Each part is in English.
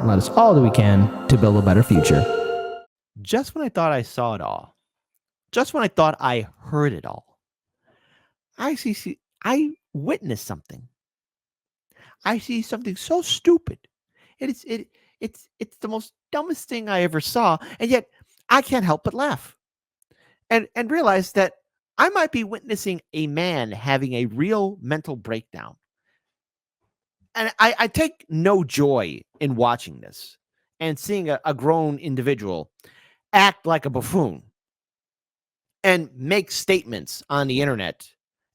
and let us all do we can to build a better future. Just when I thought I saw it all, just when I thought I heard it all, I witnessed something. I see something so stupid. It's the most dumbest thing I ever saw, and yet I can't help but laugh and realize that I might be witnessing a man having a real mental breakdown. And I take no joy in watching this and seeing a grown individual act like a buffoon and make statements on the internet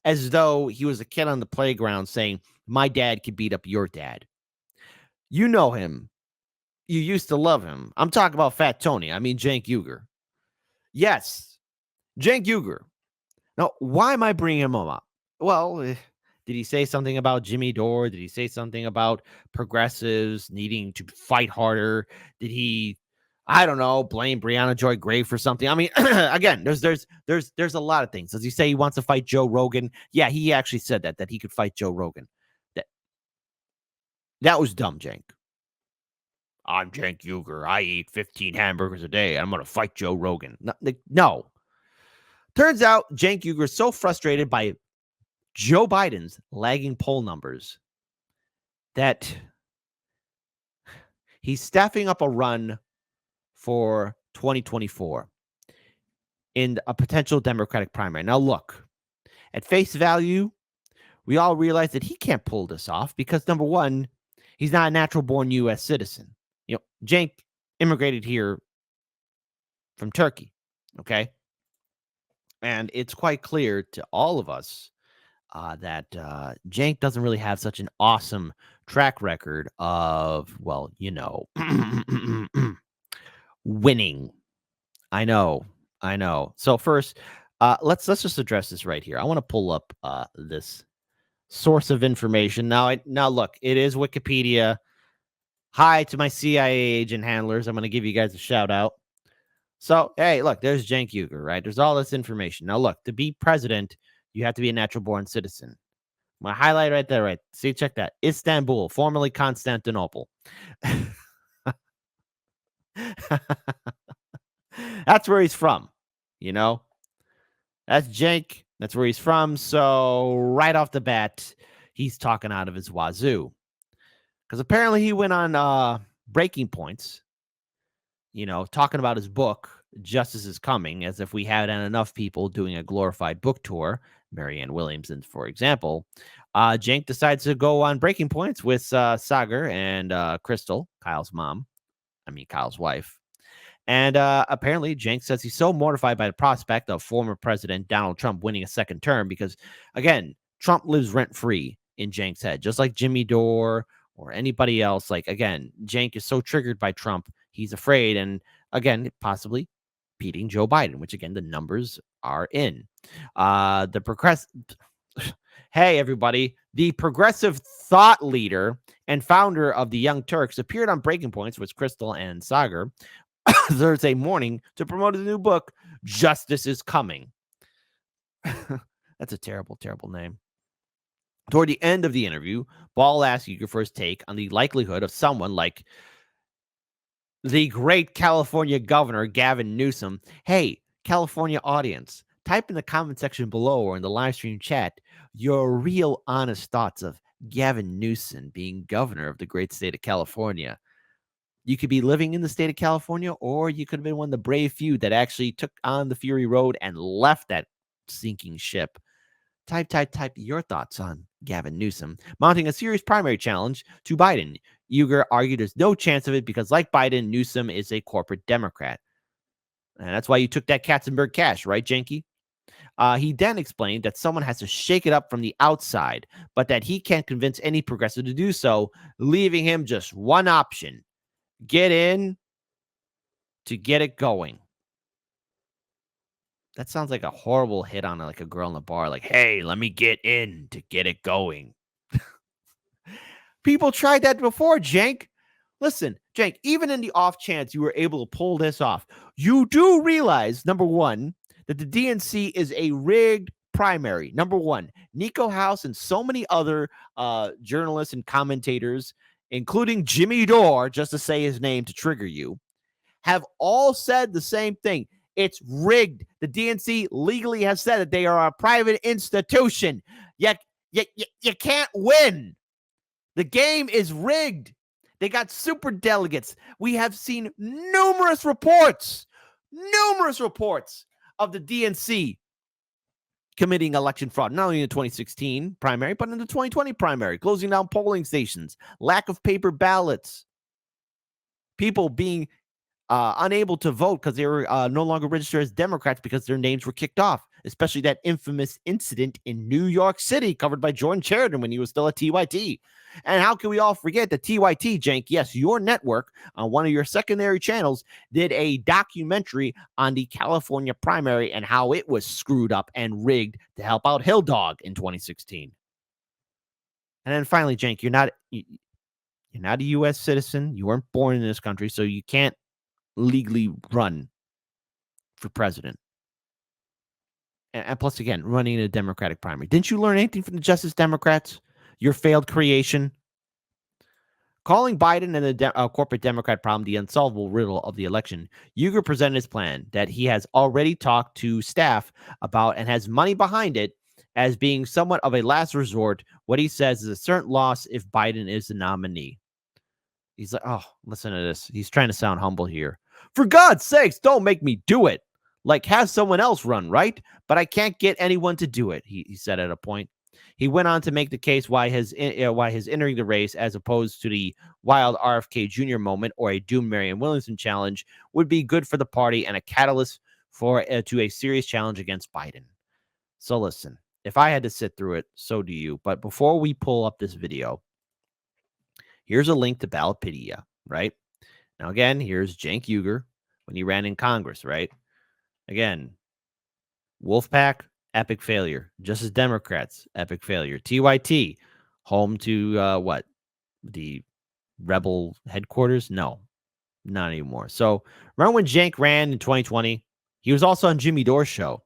as though he was a kid on the playground saying, my dad could beat up your dad. You know him. You used to love him. I'm talking about Fat Tony. I mean, Cenk Uygur. Yes, Cenk Uygur. Now, why am I bringing him up? Well, did he say something about Jimmy Dore? Did he say something about progressives needing to fight harder? Did he, I don't know, blame Breonna Joy Gray for something? I mean, again, there's a lot of things. Does he say he wants to fight Joe Rogan? Yeah, he actually said that he could fight Joe Rogan. That was dumb, Cenk. I'm Cenk Uygur. I eat 15 hamburgers a day. I'm going to fight Joe Rogan. No. Turns out Cenk Uygur is so frustrated by Joe Biden's lagging poll numbers that he's staffing up a run for 2024 in a potential Democratic primary. Now, look, at face value, we all realize that he can't pull this off because, number one, he's not a natural-born U.S. citizen. You know, Cenk immigrated here from Turkey, okay? And it's quite clear to all of us that Cenk doesn't really have such an awesome track record of, well, you know, winning. I know. So first, let's just address this right here. I want to pull up this source of information. Now look, it is Wikipedia. Hi to my CIA agent handlers. I'm going to give you guys a shout out. So, hey, look, there's Cenk Uygur, right? There's all this information. Now, look, to be president, you have to be a natural-born citizen. My highlight right there, right? See, check that. Istanbul, formerly Constantinople. That's where he's from, you know? That's Cenk. That's where he's from. So, right off the bat, he's talking out of his wazoo. Because apparently he went on Breaking Points, you know, talking about his book, Justice is Coming, as if we had enough people doing a glorified book tour, Marianne Williamson, for example. Cenk decides to go on Breaking Points with Sagar and Crystal, Kyle's wife. And apparently Cenk says he's so mortified by the prospect of former President Donald Trump winning a second term because, again, Trump lives rent-free in Cenk's head, just like Jimmy Dore or anybody else. Like, again, Cenk is so triggered by Trump, he's afraid, and again, possibly beating Joe Biden, which again, the numbers are in. Hey, everybody, the progressive thought leader and founder of the Young Turks appeared on Breaking Points with Crystal and Sagar Thursday morning to promote his new book, Justice is Coming. That's a terrible, terrible name. Toward the end of the interview, Ball asked Uygur for his take on the likelihood of someone like the great California governor, Gavin Newsom. Hey, California audience, type in the comment section below or in the live stream chat your real honest thoughts of Gavin Newsom being governor of the great state of California. You could be living in the state of California, or you could have been one of the brave few that actually took on the Fury Road and left that sinking ship. Type your thoughts on Gavin Newsom mounting a serious primary challenge to Biden. Uygur argued there's no chance of it because, like Biden, Newsom is a corporate Democrat. And that's why you took that Katzenberg cash, right, Janky? He then explained that someone has to shake it up from the outside, but that he can't convince any progressive to do so, leaving him just one option: get in to get it going. That sounds like a horrible hit on like a girl in the bar. Like, hey, let me get in to get it going. People tried that before, Cenk. Listen, Cenk, even in the off chance you were able to pull this off, you do realize, number one, that the DNC is a rigged primary. Number one, Nico House and so many other journalists and commentators including Jimmy Dore, just to say his name to trigger you, have all said the same thing. It's rigged. The DNC legally has said that they are a private institution. Yet you can't win. The game is rigged. They got super delegates. We have seen numerous reports of the DNC committing election fraud, not only in the 2016 primary, but in the 2020 primary, closing down polling stations, lack of paper ballots, people being unable to vote because they were no longer registered as Democrats because their names were kicked off, especially that infamous incident in New York City covered by Jordan Sheridan when he was still at TYT. And how can we all forget that TYT, Cenk, yes, your network on one of your secondary channels did a documentary on the California primary and how it was screwed up and rigged to help out Hill Dog in 2016. And then finally, Cenk, you're not a U.S. citizen. You weren't born in this country, so you can't legally run for president. And plus, again, running in a Democratic primary. Didn't you learn anything from the Justice Democrats? Your failed creation? Calling Biden and the corporate Democrat problem the unsolvable riddle of the election, Uyghur presented his plan that he has already talked to staff about and has money behind it as being somewhat of a last resort. What he says is a certain loss if Biden is the nominee. He's like, oh, listen to this. He's trying to sound humble here. For God's sakes, don't make me do it. Like, have someone else run, right? But I can't get anyone to do it, he said at a point. He went on to make the case why his entering the race, as opposed to the wild RFK Jr. moment or a doomed Marianne Williamson challenge, would be good for the party and a catalyst for to a serious challenge against Biden. So listen, if I had to sit through it, so do you. But before we pull up this video, here's a link to Ballotpedia, right? Now, again, here's Cenk Uyghur when he ran in Congress, right? Again, Wolfpack, epic failure. Justice Democrats, epic failure. TYT, home to what? The rebel headquarters? No, not anymore. So remember when Cenk ran in 2020? He was also on Jimmy Dore's show,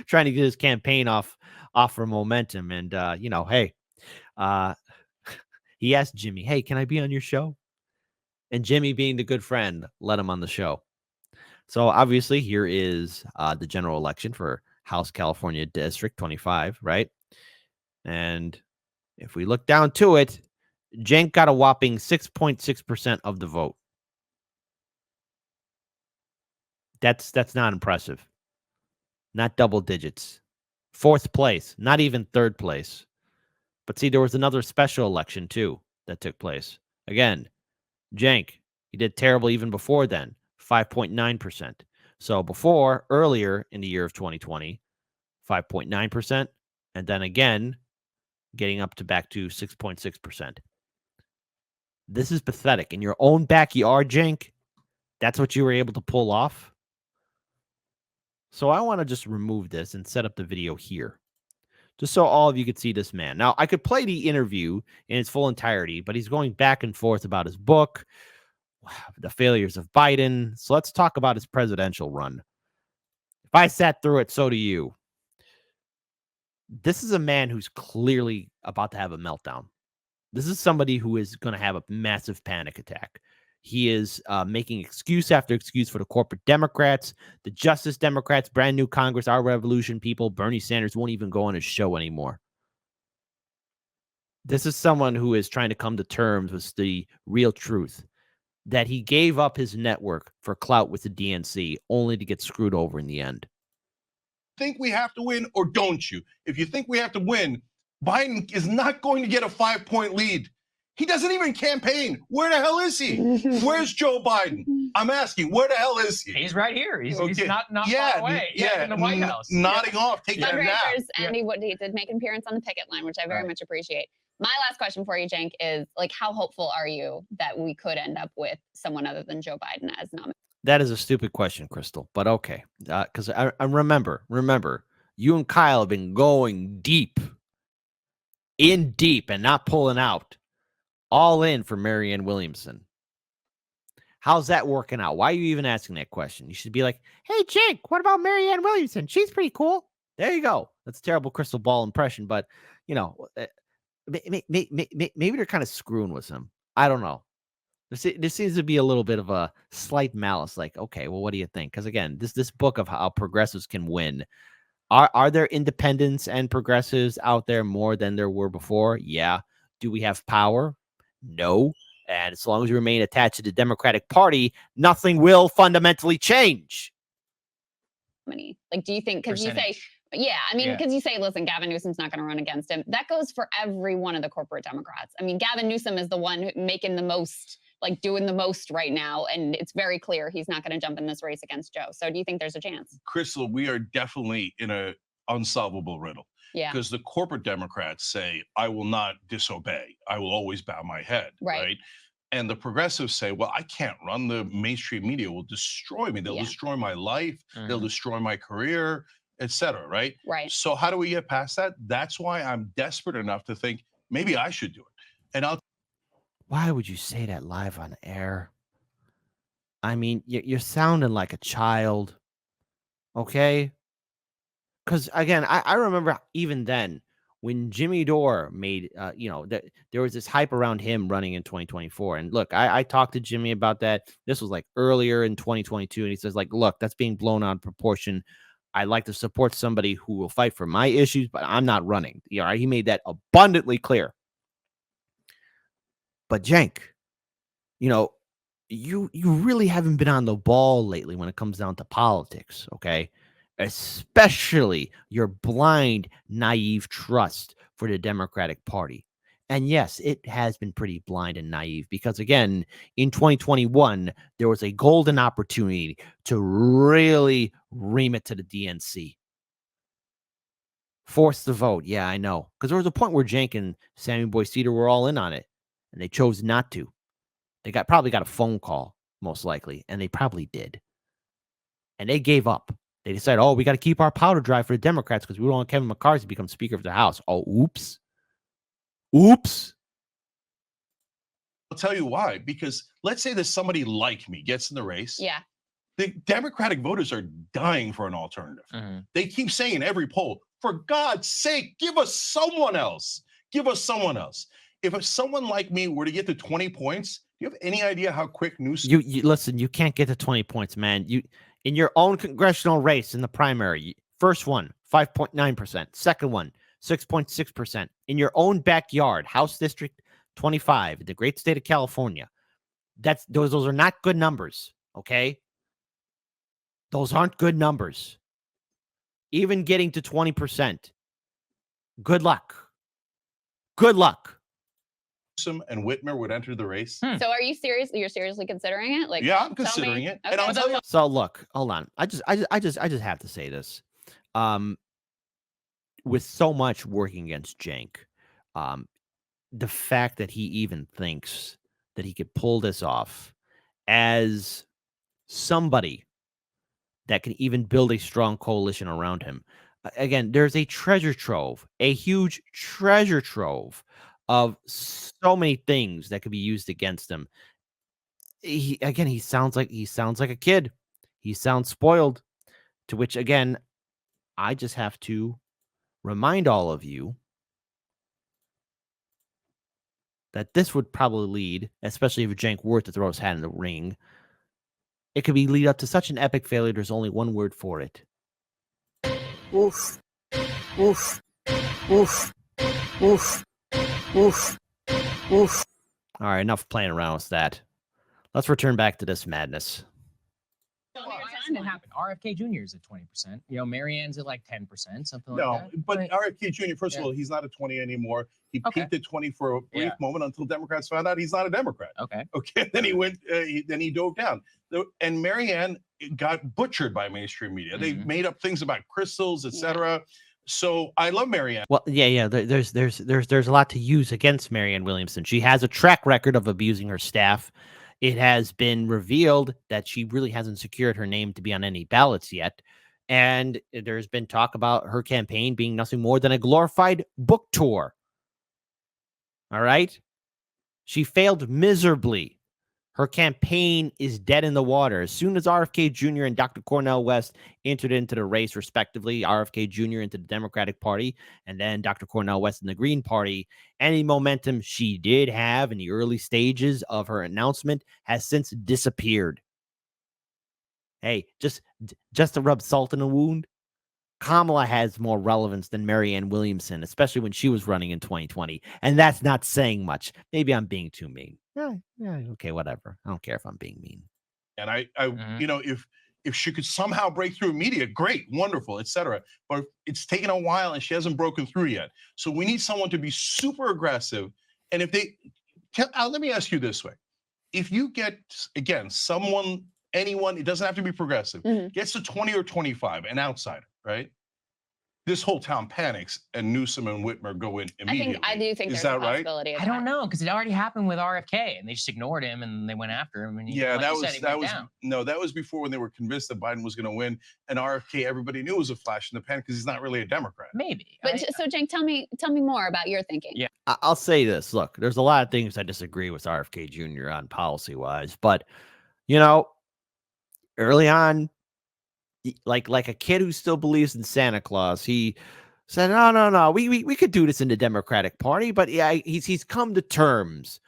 trying to get his campaign off for momentum. And, hey, he asked Jimmy, hey, can I be on your show? And Jimmy, being the good friend, let him on the show. So obviously here is the general election for House California District 25, right? And if we look down to it, Cenk got a whopping 6.6% of the vote. That's not impressive. Not double digits. Fourth place, not even third place. But see, there was another special election too that took place. Again, Cenk, he did terrible even before then, 5.9%. So earlier in the year of 2020, 5.9%, and then again, getting up to back to 6.6%. This is pathetic. In your own backyard, Cenk, that's what you were able to pull off. So I want to just remove this and set up the video here, just so all of you could see this man. Now, I could play the interview in its full entirety, but he's going back and forth about his book, the failures of Biden. So let's talk about his presidential run. If I sat through it, so do you. This is a man who's clearly about to have a meltdown. This is somebody who is going to have a massive panic attack. He is making excuse after excuse for the corporate Democrats, the Justice Democrats, brand new Congress, our revolution people. Bernie Sanders won't even go on his show anymore. This is someone who is trying to come to terms with the real truth that he gave up his network for clout with the DNC only to get screwed over in the end. Think we have to win or don't you? If you think we have to win, Biden is not going to get a 5-point lead. He doesn't even campaign. Where the hell is he? Where's Joe Biden? I'm asking, where the hell is he? He's right here. He's not far away. Yeah, in the White House. Nodding off, taking a nap. And he did make an appearance on the picket line, which I very much appreciate. My last question for you, Cenk, is how hopeful are you that we could end up with someone other than Joe Biden as nominee? That is a stupid question, Crystal, but okay. Because I remember, you and Kyle have been going in deep and not pulling out, all in for Marianne Williamson. How's that working out? Why are you even asking that question? You should be like, hey, Cenk, what about Marianne Williamson? She's pretty cool. There you go. That's a terrible crystal ball impression, but, maybe they're kind of screwing with him. I don't know. There seems to be a little bit of a slight malice. Like, okay, well, what do you think? Because again, this book of how progressives can win. Are there independents and progressives out there more than there were before? Yeah. Do we have power? No. And as long as we remain attached to the Democratic Party, nothing will fundamentally change. Like, do you think, because you say, yeah, I mean, because you say, listen, Gavin Newsom's not going to run against him. That goes for every one of the corporate Democrats. I mean, Gavin Newsom is the one making the most, like doing the most right now. And it's very clear he's not going to jump in this race against Joe. So do you think there's a chance? Crystal, we are definitely in a unsolvable riddle. Yeah. Because the corporate Democrats say, I will not disobey. I will always bow my head. Right. And the progressives say, well, I can't run. The mainstream media will destroy me. They'll destroy my life. They'll destroy my career, etc. Right. So how do we get past that? That's why I'm desperate enough to think maybe I should do it. And why would you say that live on air? I mean, you're sounding like a child. Okay. Because again, I remember even then when Jimmy Dore made, there was this hype around him running in 2024. And look, I talked to Jimmy about that. This was like earlier in 2022. And he says, like, look, that's being blown out of proportion. I like to support somebody who will fight for my issues, but I'm not running. He made that abundantly clear. But Cenk, you really haven't been on the ball lately when it comes down to politics, okay? Especially your blind, naive trust for the Democratic Party. And yes, it has been pretty blind and naive because, again, in 2021, there was a golden opportunity to really ream it to the DNC. Force the vote. Yeah, I know. Because there was a point where Cenk and Sammy Boy-Cedar were all in on it, and they chose not to. They probably got a phone call, most likely, and they probably did. And they gave up. They decided, oh, we got to keep our powder dry for the Democrats because we don't want Kevin McCarthy to become Speaker of the House. Oh, oops. Oops. I'll tell you why. Because let's say that somebody like me gets in the race. Yeah. The Democratic voters are dying for an alternative. They keep saying in every poll, for God's sake, give us someone else. Give us someone else. If someone like me were to get to 20 points, do you have any idea how quick Newsom? You listen, you can't get to 20 points, man. In your own congressional race in the primary, first one, 5.9%. Second one, 6.6%. In your own backyard, House District 25, the great state of California. Those are not good numbers, okay? Those aren't good numbers. Even getting to 20%. Good luck. Good luck. And Whitmer would enter the race. So are you serious? You're seriously considering it? Like, yeah, I'm considering it. Okay. And I'll tell you. So look, hold on. I just have to say this. With so much working against Cenk, the fact that he even thinks that he could pull this off as somebody that can even build a strong coalition around him. Again, there's a treasure trove, a huge treasure trove of so many things that could be used against him. He sounds like a kid. He sounds spoiled. To which, again, I just have to remind all of you that this would probably lead, especially if Cenk were to throw his hat in the ring, it could lead up to such an epic failure. There's only one word for it. Oof. Oof. Oof. Oof. Oof. Oof. All right, enough playing around with that. Let's return back to this madness. It happened. RFK Jr. is at 20%. Marianne's at like 10%, something like that. No, but RFK Jr., first of all, he's not at 20 anymore. He peaked at 20 for a brief moment until Democrats found out he's not a Democrat. Okay. Then he went. Then he dove down. And Marianne got butchered by mainstream media. They made up things about crystals, etc. So I love Marianne. Well, yeah. There's a lot to use against Marianne Williamson. She has a track record of abusing her staff. It has been revealed that she really hasn't secured her name to be on any ballots yet. And there's been talk about her campaign being nothing more than a glorified book tour. All right. She failed miserably Her campaign is dead in the water. As soon as RFK Jr. and Dr. Cornel West entered into the race, respectively, RFK Jr. into the Democratic Party, and then Dr. Cornel West in the Green Party, any momentum she did have in the early stages of her announcement has since disappeared. Hey, just to rub salt in the wound, Kamala has more relevance than Marianne Williamson, especially when she was running in 2020. And that's not saying much. Maybe I'm being too mean. Yeah, okay, whatever. I don't care if I'm being mean. And I you know, if she could somehow break through media, great, wonderful, etc. But it's taken a while and she hasn't broken through yet. So we need someone to be super aggressive. And if they, let me ask you this way. If you get, again, anyone, it doesn't have to be progressive, gets to 20 or 25, an outsider, right? This whole town panics and Newsom and Whitmer go in immediately. I do think there's a possibility of that. I don't know, because it already happened with RFK and they just ignored him and they went after him. And that was before when they were convinced that Biden was going to win, and RFK, everybody knew was a flash in the pan because he's not really a Democrat. Maybe. But so Cenk, tell me more about your thinking. Yeah. I'll say this. Look, there's a lot of things I disagree with RFK Jr. on policy-wise, but, you know, early on, like a kid who still believes in Santa Claus, he said, no, we could do this in the Democratic Party, but yeah, he's come to terms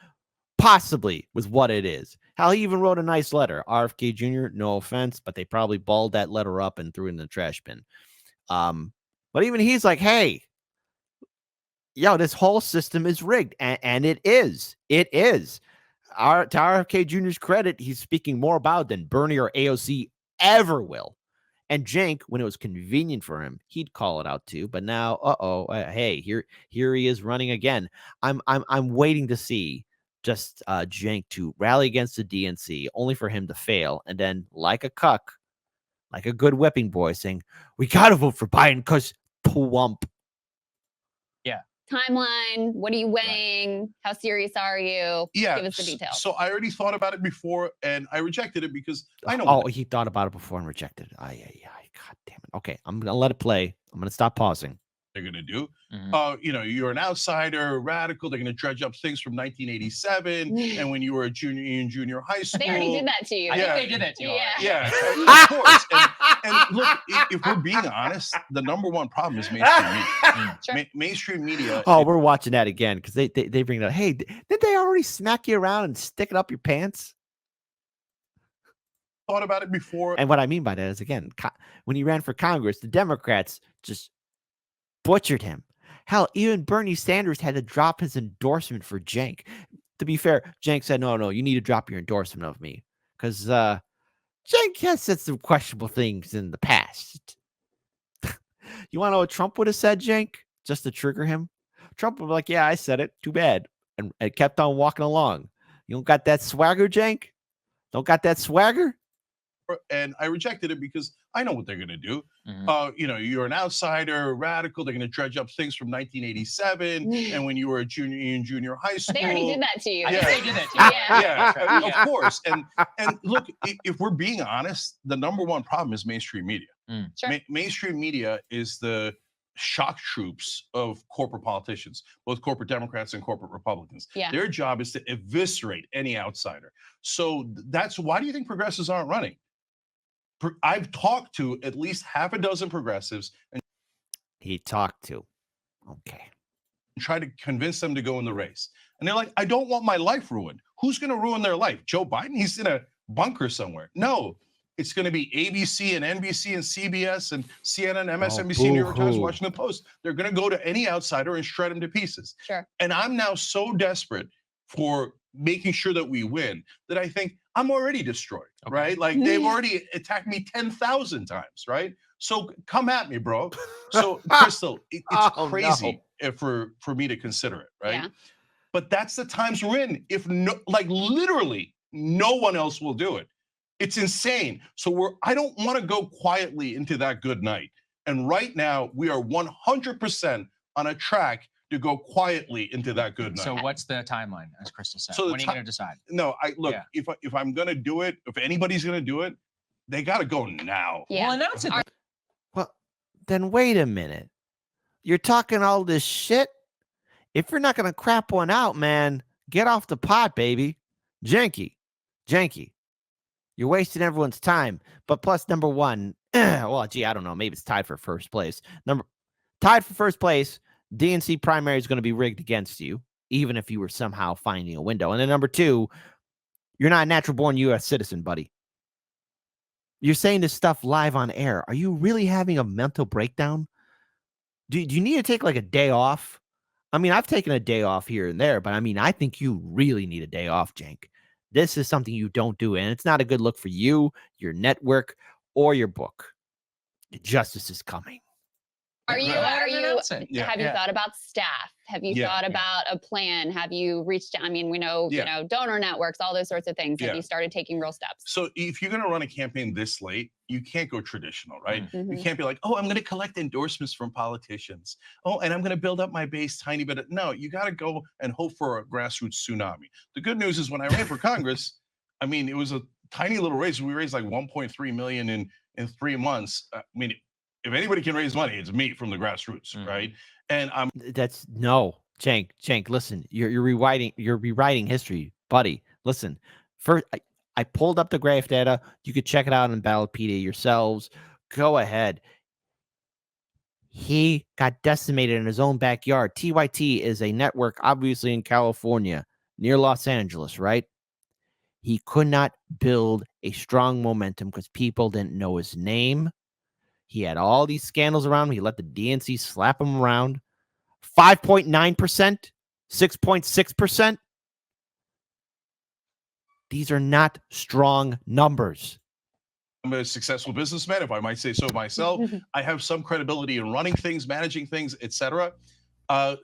possibly with what it is. Hell, he even wrote a nice letter. RFK Jr., no offense, but they probably balled that letter up and threw it in the trash bin. But even he's like, hey, this whole system is rigged, and it is. It is. To RFK Jr.'s credit, he's speaking more about than Bernie or AOC ever will. And Cenk, when it was convenient for him, he'd call it out too. But now, hey, here he is running again. I'm waiting to see just Cenk to rally against the DNC, only for him to fail, and then like a cuck, like a good whipping boy, saying, "We gotta vote for Biden because plump." Yeah. Timeline. What are you weighing? How serious are you? Yeah. Give us the details. So I already thought about it before, and I rejected it because I know. Oh, he thought about it before and rejected it. God damn it. Okay, I'm gonna let it play. I'm gonna stop pausing. They're going to do. You're an outsider, radical. They're going to dredge up things from 1987 and when you were a junior in junior high school. They already did that to you. I think they did that to you. Yeah. Of course. And look, if we're being honest, the number one problem is mainstream media. Sure. Mainstream media. Oh, we're watching that again because they bring it up. Hey, did they already smack you around and stick it up your pants? Thought about it before. And what I mean by that is, again, when he ran for Congress, the Democrats just butchered him. Hell, even Bernie Sanders had to drop his endorsement for Cenk. To be fair, Cenk said, no, you need to drop your endorsement of me because Cenk has said some questionable things in the past. You want to know what Trump would have said, Cenk, just to trigger him? Trump would be like, yeah, I said it. Too bad. And kept on walking along. You don't got that swagger, Cenk? Don't got that swagger? And I rejected it because I know what they're going to do. You're an outsider, radical. They're going to dredge up things from 1987 and when you were a junior in junior high school. They already did that to you. I think they did that to you. Yeah, of course. And look, if we're being honest, the number one problem is mainstream media. Sure. Mainstream media is the shock troops of corporate politicians, both corporate Democrats and corporate Republicans. Yeah. Their job is to eviscerate any outsider. So that's why do you think progressives aren't running? I've talked to at least half a dozen progressives and he talked to. Okay. Try to convince them to go in the race. And they're like, I don't want my life ruined. Who's going to ruin their life? Joe Biden? He's in a bunker somewhere. No, it's going to be ABC and NBC and CBS and CNN, MSNBC, New York Times, Washington Post. They're going to go to any outsider and shred him to pieces. Sure. And I'm now so desperate for making sure that we win that I think I'm already destroyed, right? Like they've already attacked me 10,000 times, right? So come at me, bro. So Crystal, it's crazy for me to consider it, right? Yeah. But that's the times we're in. If literally no one else will do it. It's insane. So I don't want to go quietly into that good night. And right now we are 100% on a track to go quietly into that good night. So what's the timeline, as Crystal said? So when are you going to decide? No, if I'm going to do it, if anybody's going to do it, they got to go now. Yeah. Well, announce it. Well, then wait a minute. You're talking all this shit? If you're not going to crap one out, man, get off the pot, baby. Janky, Janky, you're wasting everyone's time. But plus, number one, well, gee, I don't know. Maybe it's tied for first place. Tied for first place, DNC primary is going to be rigged against you, even if you were somehow finding a window. And then number two, you're not a natural born U.S. citizen, buddy. You're saying this stuff live on air. Are you really having a mental breakdown? Do you need to take like a day off? I mean, I've taken a day off here and there, but I mean, I think you really need a day off, Cenk. This is something you don't do, and it's not a good look for you, your network, or your book. Justice is coming. Have you Yeah. thought about staff? Have you Yeah. thought about a plan? Have you reached out? I mean, we know, you know, donor networks, all those sorts of things. Have Yeah. you started taking real steps? So if you're going to run a campaign this late, you can't go traditional, right? You Mhm. can't be like, oh, I'm going to collect endorsements from politicians. Oh, and I'm going to build up my base tiny bit. No, you got to go and hope for a grassroots tsunami. The good news is when I ran for Congress, I mean, it was a tiny little race. We raised like 1.3 million in 3 months. I mean, if anybody can raise money, it's me from the grassroots, right? And I'm That's no, Cenk, listen, you're rewriting history, buddy. Listen, first I pulled up the graph data. You could check it out on Ballotpedia yourselves. Go ahead. He got decimated in his own backyard. TYT is a network, obviously in California, near Los Angeles, right? He could not build a strong momentum because people didn't know his name. He had all these scandals around him. He let the DNC slap him around. 5.9%, 6.6%. These are not strong numbers. a successful businessman, if I might say so myself. I have some credibility in running things, managing things, etc.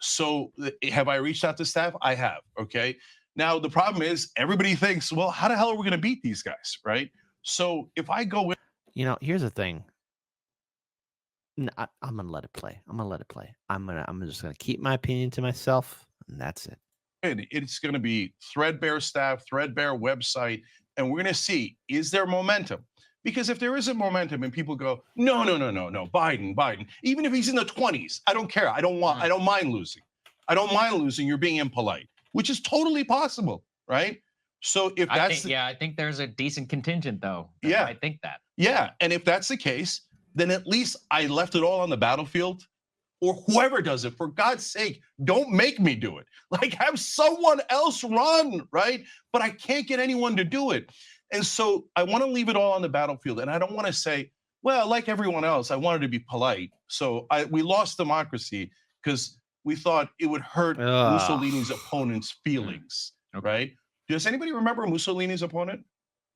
So have I reached out to staff? I have. Okay. Now the problem is everybody thinks, well, how the hell are we going to beat these guys, right? So if I go in, You know, here's the thing. I'm gonna let it play. I'm just gonna keep my opinion to myself, and that's it. it's going to be threadbare staff, threadbare website, and we're going to see, is there momentum? Because if there isn't momentum and people go, no, Biden, even if he's in the 20s, I don't care. I don't mind losing. I don't mind losing. You're being impolite, which is totally possible, right? So if that's I think there's a decent contingent though. I think that. Yeah, and if that's the case, then at least I left it all on the battlefield. Or whoever does it, for God's sake, don't make me do it. Like, have someone else run, right? But I can't get anyone to do it. And so I want to leave it all on the battlefield. And I don't want to say, well, like everyone else, I wanted to be polite. So we lost democracy because we thought it would hurt Mussolini's opponent's feelings, right? Does anybody remember Mussolini's opponent?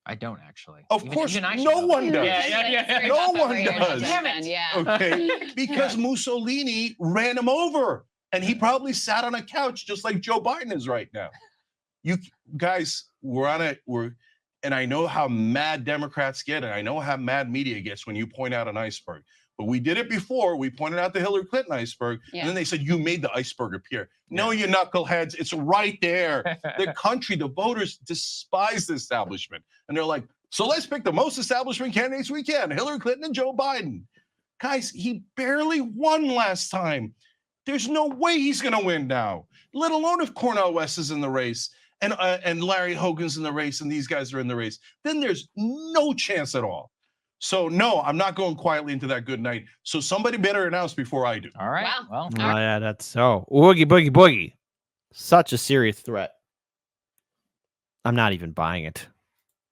I don't actually. Of course, no one does. Yeah. No one does. Damn it. Yeah. Okay, because Mussolini ran him over, and he probably sat on a couch just like Joe Biden is right now. You guys, and I know how mad Democrats get, and I know how mad media gets when you point out an iceberg. But we did it before. We pointed out the Hillary Clinton iceberg, and then they said, you made the iceberg appear. No, you knuckleheads. It's right there. The country, the voters despise the establishment. And they're like, so let's pick the most establishment candidates we can, Hillary Clinton and Joe Biden. Guys, he barely won last time. There's no way he's going to win now, let alone if Cornel West is in the race and Larry Hogan's in the race and these guys are in the race. Then there's no chance at all. So no, I'm not going quietly into that good night. So somebody better announce before I do. All right. Wow. Well, Oh yeah, that's so oogie boogie boogie. Such a serious threat. I'm not even buying it.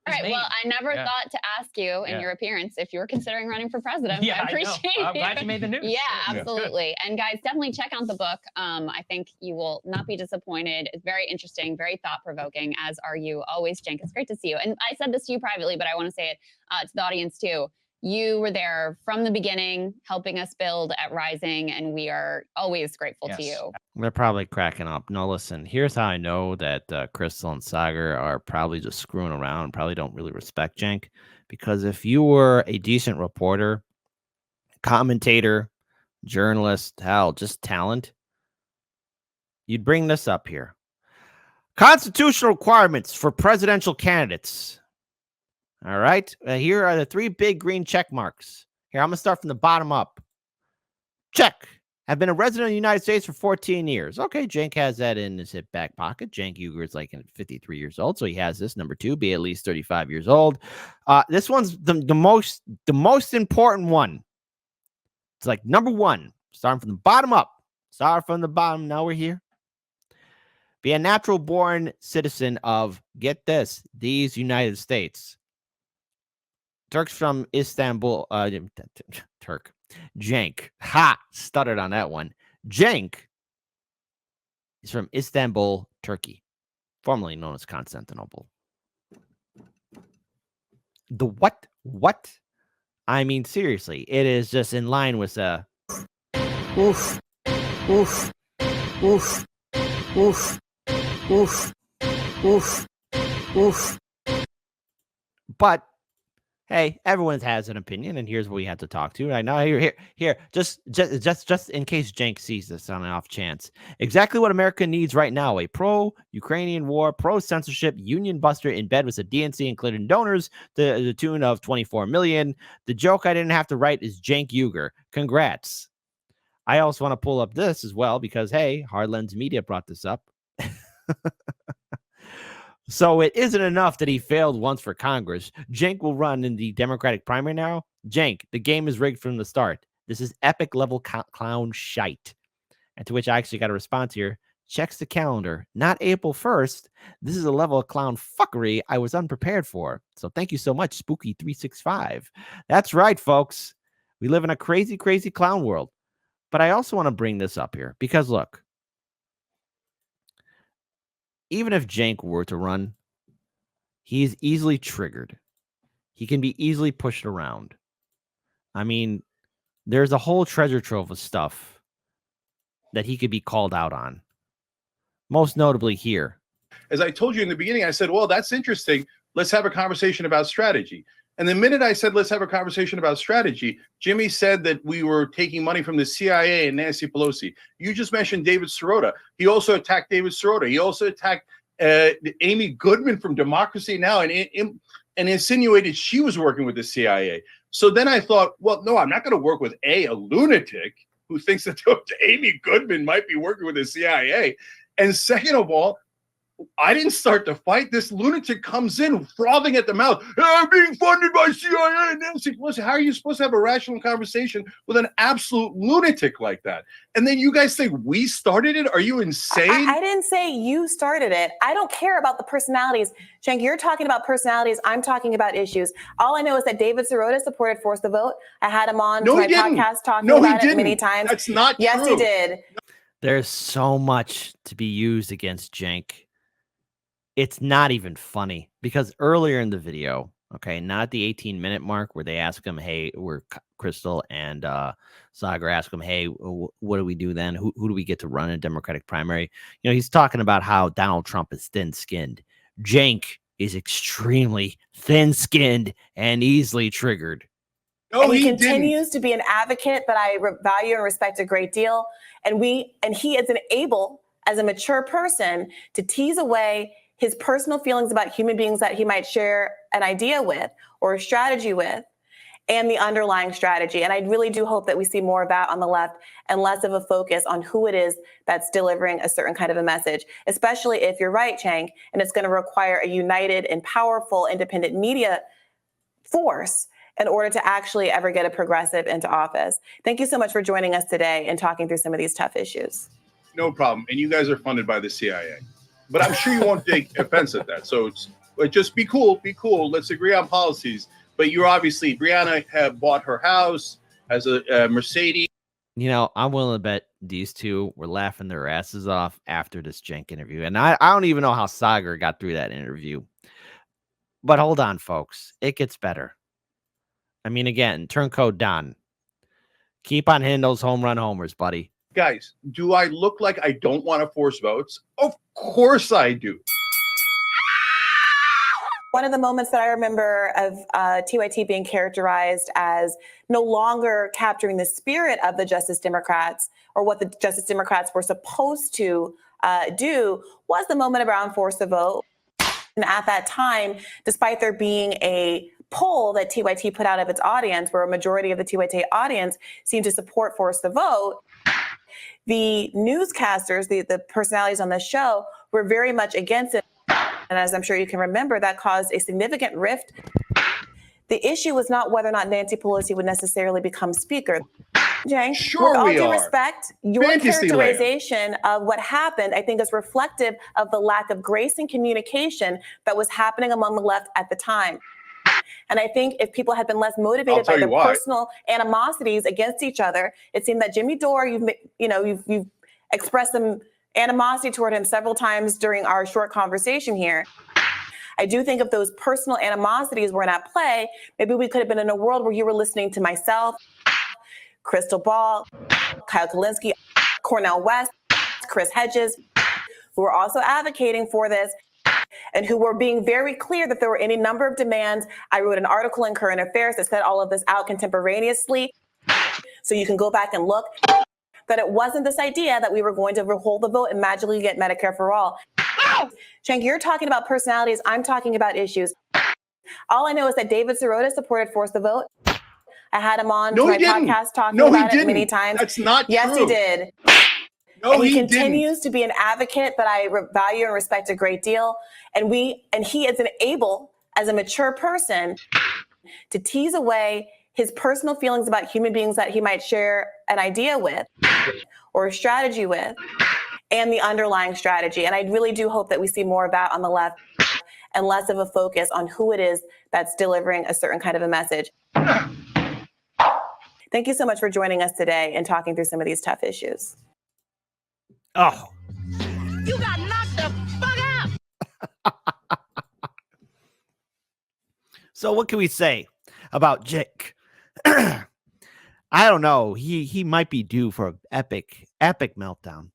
All right. Well, I never thought to ask you in your appearance if you were considering running for president. Yeah, I appreciate it. I'm glad you made the news. Yeah, absolutely. And guys, definitely check out the book. I think you will not be disappointed. It's very interesting, very thought-provoking, as are you always, Cenk. It's great to see you. And I said this to you privately, but I want to say it to the audience too. You were there from the beginning, helping us build at Rising, and we are always grateful to you. They're probably cracking up. No, listen, here's how I know that Crystal and Sagar are probably just screwing around, probably don't really respect Cenk. Because if you were a decent reporter, commentator, journalist, hell, just talent, you'd bring this up here. Constitutional requirements for presidential candidates. All right. Here are the 3 big green check marks. Here, I'm going to start from the bottom up. Check. have been a resident of the United States for 14 years. Okay, Cenk has that in his hip back pocket. Cenk Uygur is like 53 years old, so he has this. Number 2, be at least 35 years old. This one's the most important one. It's like number 1, starting from the bottom up. Start from the bottom. Now we're here. Be a natural born citizen of, get this, these United States. Turks from Istanbul. Turk. Cenk. Ha! Stuttered on that one. Cenk is from Istanbul, Turkey, formerly known as Constantinople. The what? What? I mean, seriously, it is just in line with Oof. Oof. Oof. Oof. Oof. Oof. Oof. But hey, everyone has an opinion, and here's what we have to talk to. Right now, here, just in case Cenk sees this on an off chance. Exactly what America needs right now: a pro-Ukrainian war, pro-censorship union buster in bed with the DNC, including donors to the tune of 24 million. The joke I didn't have to write is Cenk Uygur. Congrats. I also want to pull up this as well because, hey, Hardlens Media brought this up. So it isn't enough that he failed once for Congress. Cenk will run in the Democratic primary now. Cenk, the game is rigged from the start. This is epic level clown shite. And to which I actually got a response here. Checks the calendar. Not April 1st. This is a level of clown fuckery I was unprepared for. So thank you so much, Spooky365. That's right, folks. We live in a crazy, crazy clown world. But I also want to bring this up here because, look, even if Cenk were to run, he is easily triggered. He can be easily pushed around. I mean, there's a whole treasure trove of stuff that he could be called out on. Most notably here. As I told you in the beginning, I said, well, that's interesting. Let's have a conversation about strategy. And the minute I said, let's have a conversation about strategy, Jimmy said that we were taking money from the CIA and Nancy Pelosi. You just mentioned David Sirota. He also attacked David Sirota. He also attacked Amy Goodman from Democracy Now! and insinuated she was working with the CIA. So then I thought, well, no, I'm not going to work with a lunatic who thinks that Amy Goodman might be working with the CIA. And second of all, I didn't start the fight. This lunatic comes in frothing at the mouth. I'm being funded by CIA. Nancy Pelosi. How are you supposed to have a rational conversation with an absolute lunatic like that? And then you guys think we started it? Are you insane? I didn't say you started it. I don't care about the personalities. Cenk, you're talking about personalities. I'm talking about issues. All I know is that David Sirota supported Force the Vote. I had him on my podcast talking about it many times. That's not true. Yes, he did. There's so much to be used against Cenk. It's not even funny because earlier in the video, okay, not at the 18-minute mark where they ask him, hey, where Crystal and Sagar ask him, hey, what do we do then? Who do we get to run in a Democratic primary? You know, he's talking about how Donald Trump is thin-skinned. Cenk is extremely thin-skinned and easily triggered. No, and he continues to be an advocate that I value and respect a great deal. And he is able, as a mature person, to tease away his personal feelings about human beings that he might share an idea with or a strategy with, and the underlying strategy. And I really do hope that we see more of that on the left and less of a focus on who it is that's delivering a certain kind of a message, especially if you're right, Cenk, and it's going to require a united and powerful independent media force in order to actually ever get a progressive into office. Thank you so much for joining us today and talking through some of these tough issues. No problem. And you guys are funded by the CIA. But I'm sure you won't take offense at that. So just be cool. Be cool. Let's agree on policies. But you're obviously, Brianna have bought her house, has a Mercedes. You know, I'm willing to bet these two were laughing their asses off after this Cenk interview. And I don't even know how Sagar got through that interview. But hold on, folks. It gets better. I mean, again, turncoat Don. Keep on hitting those home run homers, buddy. Guys, do I look like I don't want to force votes? Of course I do. One of the moments that I remember of TYT being characterized as no longer capturing the spirit of the Justice Democrats or what the Justice Democrats were supposed to do was the moment around Force the Vote. And at that time, despite there being a poll that TYT put out of its audience, where a majority of the TYT audience seemed to support Force the Vote, the newscasters, the personalities on the show, were very much against it. And as I'm sure you can remember, that caused a significant rift. The issue was not whether or not Nancy Pelosi would necessarily become speaker. Cenk, Sure with all we due are. respect, your Fantasy land. characterization of what happened, I think, is reflective of the lack of grace and communication that was happening among the left at the time. And I think if people had been less motivated by their personal animosities against each other, it seemed that Jimmy Dore, you've expressed some animosity toward him several times during our short conversation here. I do think if those personal animosities weren't at play, maybe we could have been in a world where you were listening to myself, Crystal Ball, Kyle Kalinske, Cornel West, Chris Hedges, who were also advocating for this and who were being very clear that there were any number of demands. I wrote an article in Current Affairs that set all of this out contemporaneously. So you can go back and look that it wasn't this idea that we were going to hold the vote and magically get Medicare for all. Cenk, you're talking about personalities. I'm talking about issues. All I know is that David Sirota supported Force the Vote. I had him on my podcast talking about it many times. That's not true. Yes, he did. No, and he didn't. continues to be an advocate that I value and respect a great deal. And he is able, as a mature person, to tease away his personal feelings about human beings that he might share an idea with or a strategy with, and the underlying strategy. And I really do hope that we see more of that on the left and less of a focus on who it is that's delivering a certain kind of a message. Thank you so much for joining us today and talking through some of these tough issues. Oh. You got knocked the fuck out. So what can we say about Cenk? I don't know. He might be due for an epic meltdown.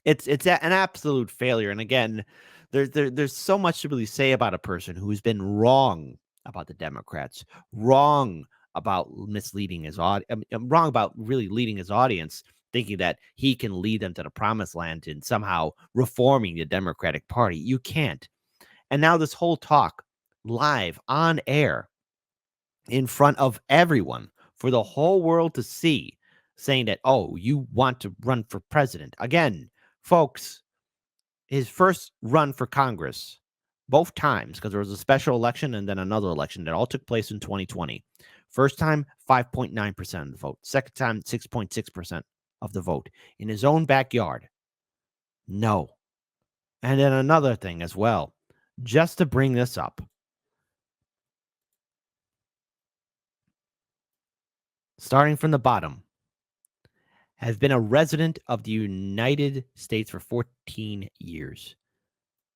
It's an absolute failure. And again, there's so much to really say about a person who's been wrong about the Democrats, wrong about misleading his audience, wrong about really leading his audience, thinking that he can lead them to the promised land and somehow reforming the Democratic Party. You can't. And now this whole talk live on air in front of everyone for the whole world to see, saying that, oh, you want to run for president. Again, folks, his first run for Congress, both times, because there was a special election and then another election that all took place in 2020. First time, 5.9% of the vote. Second time, 6.6% of the vote in his own backyard. No. And then another thing as well, just to bring this up. Starting from the bottom, has been a resident of the United States for 14 years.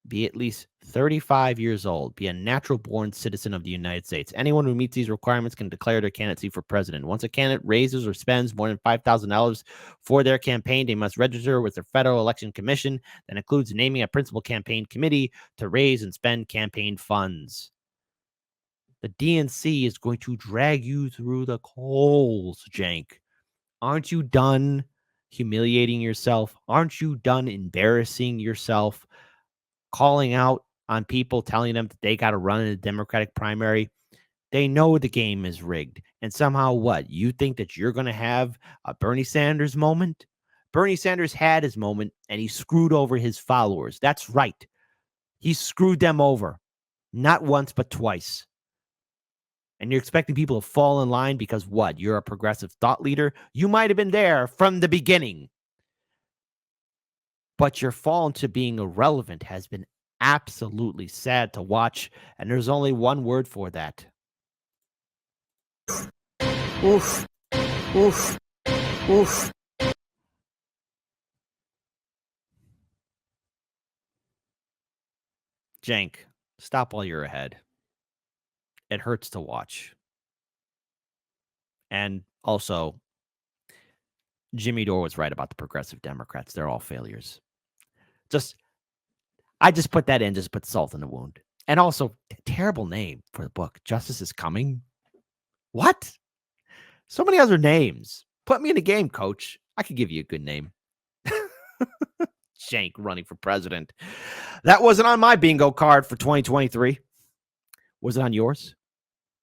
Be at least 35 years old. Be a natural-born citizen of the United States. Anyone who meets these requirements can declare their candidacy for president. Once a candidate raises or spends more than $5,000 for their campaign, they must register with the Federal Election Commission. That includes naming a principal campaign committee to raise and spend campaign funds. The DNC is going to drag you through the coals, Cenk. Aren't you done humiliating yourself? Aren't you done embarrassing yourself? Calling out on people, telling them that they got to run in a Democratic primary. They know the game is rigged. And somehow what? You think that you're going to have a Bernie Sanders moment? Bernie Sanders had his moment and he screwed over his followers. That's right. He screwed them over. Not once, but twice. And you're expecting people to fall in line because what? You're a progressive thought leader? You might have been there from the beginning. But your fall into being irrelevant has been absolutely sad to watch. And there's only one word for that. Oof. Oof. Oof. Cenk, stop while you're ahead. It hurts to watch. And also, Jimmy Dore was right about the progressive Democrats. They're all failures. I just put that in, just put salt in the wound. And also, terrible name for the book. Justice is Coming. What? So many other names. Put me in the game, coach. I could give you a good name. Cenk running for president. That wasn't on my bingo card for 2023. Was it on yours?